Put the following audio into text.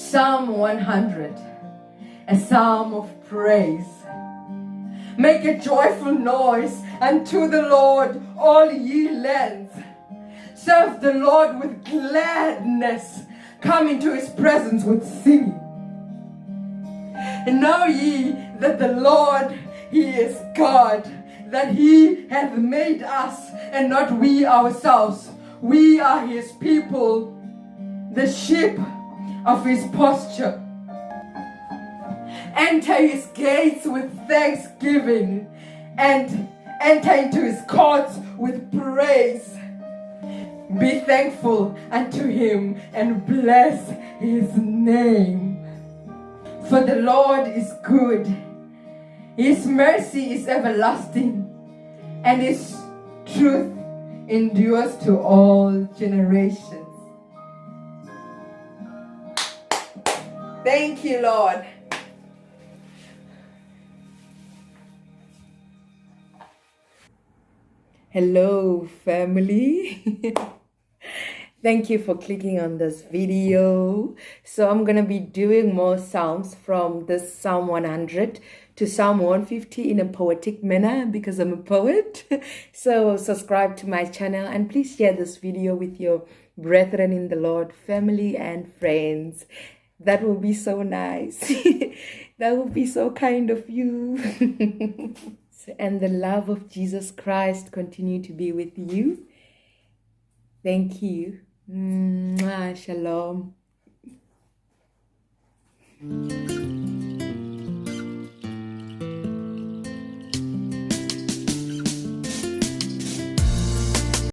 Psalm 100, a psalm of praise. Make a joyful noise unto the Lord, all ye lands. Serve the Lord with gladness. Come into his presence with singing. And know ye that the Lord, he is God, that he hath made us and not we ourselves. We are his people, the sheep of his pasture. Enter his gates with thanksgiving and enter into his courts with praise. Be thankful unto him and bless his name. For the Lord is good. His mercy is everlasting, and his truth endures to all generations. Thank you, Lord. Hello, family. Thank you for clicking on this video. So I'm going to be doing more psalms from this Psalm 100 to Psalm 150 in a poetic manner because I'm a poet. So subscribe to my channel and please share this video with your brethren in the Lord, family and friends. That will be so nice. That would be so kind of you. And the love of Jesus Christ continue to be with you. Thank you. Shalom.